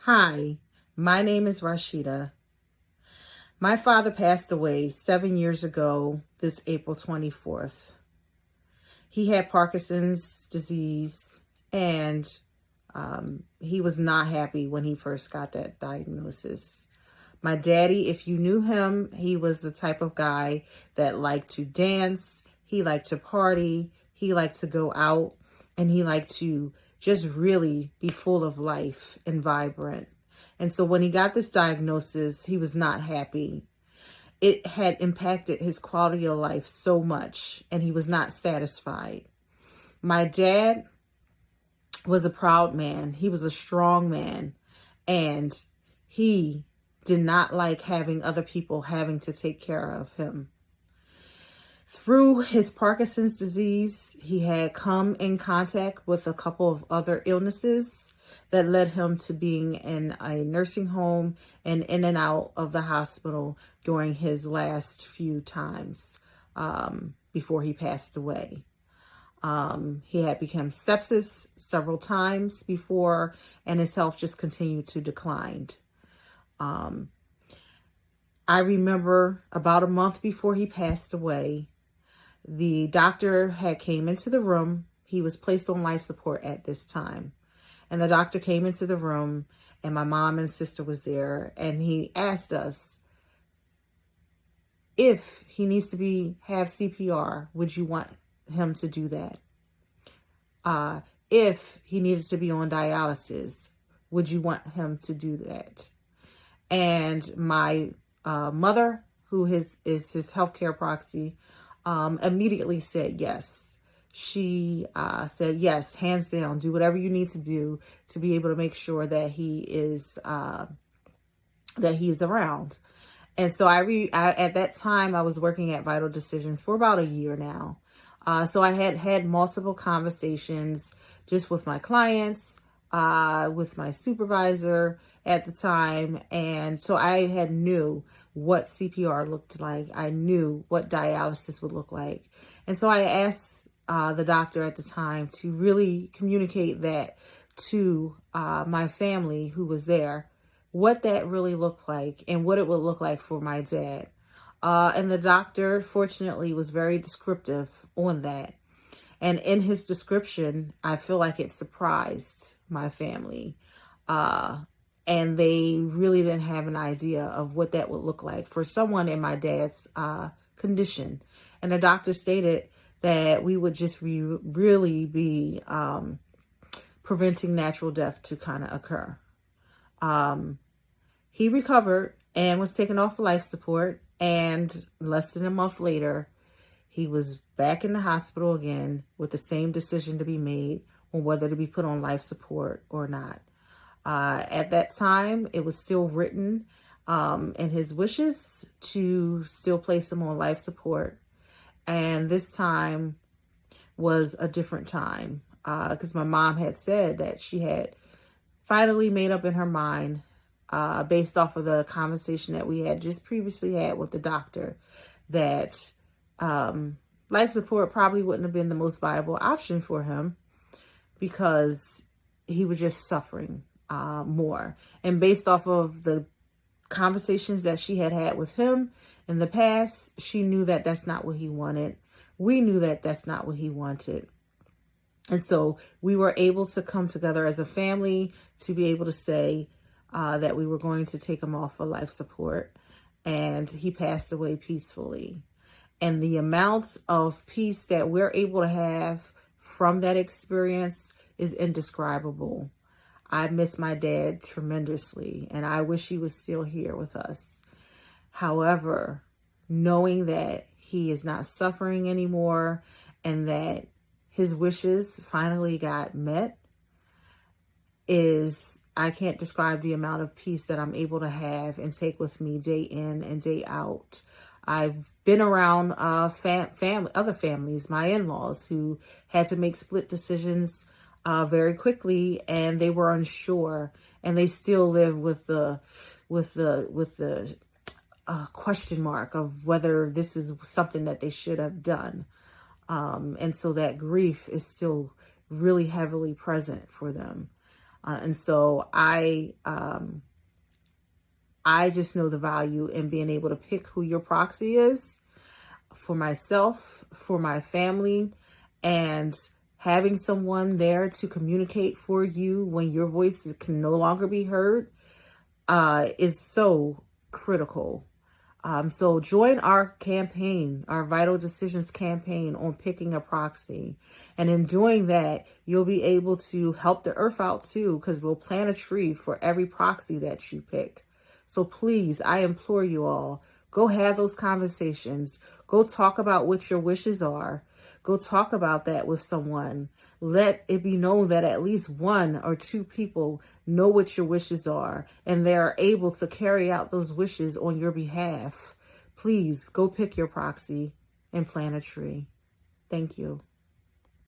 Hi, my name is Rasheeda. My father passed away 7 years ago, this April 24th. He had Parkinson's disease, and he was not happy when he first got that diagnosis. My daddy, if you knew him, he was the type of guy that liked to dance, he liked to party, he liked to go out, and he liked to just really be full of life and vibrant. And so when he got this diagnosis, he was not happy. It had impacted his quality of life so much, and he was not satisfied. My dad was a proud man. He was a strong man, and he did not like having other people having to take care of him. Through his Parkinson's disease, he had come in contact with a couple of other illnesses that led him to being in a nursing home and in and out of the hospital during his last few times before he passed away. He had become sepsis several times before, and his health just continued to decline. I remember about a month before he passed away, the doctor had came into the room. He was placed on life support at this time. And the doctor came into the room, and my mom and sister was there, and he asked us, if he needs to have CPR, would you want him to do that? If he needed to be on dialysis, would you want him to do that? And my mother, who is his healthcare proxy, immediately said yes. She said, yes, hands down, do whatever you need to do to be able to make sure that he is around. And so at that time, I was working at Vital Decisions for about a year now. So I had multiple conversations just with my clients, with my supervisor at the time. And so I had knew what CPR looked like. I knew what dialysis would look like. And so I asked the doctor at the time to really communicate that to my family who was there, what that really looked like and what it would look like for my dad. And the doctor, fortunately, was very descriptive on that. And in his description, I feel like it surprised my family. And they really didn't have an idea of what that would look like for someone in my dad's condition. And the doctor stated that we would just really be preventing natural death to kind of occur. He recovered and was taken off life support. And less than a month later, he was back in the hospital again with the same decision to be made on whether to be put on life support or not. At that time, it was still written in his wishes to still place him on life support. And this time was a different time because my mom had said that she had finally made up in her mind based off of the conversation that we had just previously had with the doctor that life support probably wouldn't have been the most viable option for him because he was just suffering more. And based off of the conversations that she had had with him in the past, she knew that that's not what he wanted. We knew that that's not what he wanted. And so we were able to come together as a family to be able to say that we were going to take him off of life support. And he passed away peacefully. And the amounts of peace that we're able to have from that experience is indescribable. I miss my dad tremendously, and I wish he was still here with us. However, knowing that he is not suffering anymore and that his wishes finally got met I can't describe the amount of peace that I'm able to have and take with me day in and day out. I've been around other families, my in-laws, who had to make split decisions very quickly, and they were unsure, and they still live with the question mark of whether this is something that they should have done. And so that grief is still really heavily present for them. And so I just know the value in being able to pick who your proxy is for myself, for my family, and having someone there to communicate for you when your voice can no longer be heard is so critical. So join our campaign, our Vital Decisions campaign on picking a proxy. And in doing that, you'll be able to help the earth out too, because we'll plant a tree for every proxy that you pick. So please, I implore you all, go have those conversations. Go talk about what your wishes are. Go talk about that with someone. Let it be known that at least one or two people know what your wishes are and they're able to carry out those wishes on your behalf. Please go pick your proxy and plant a tree. Thank you.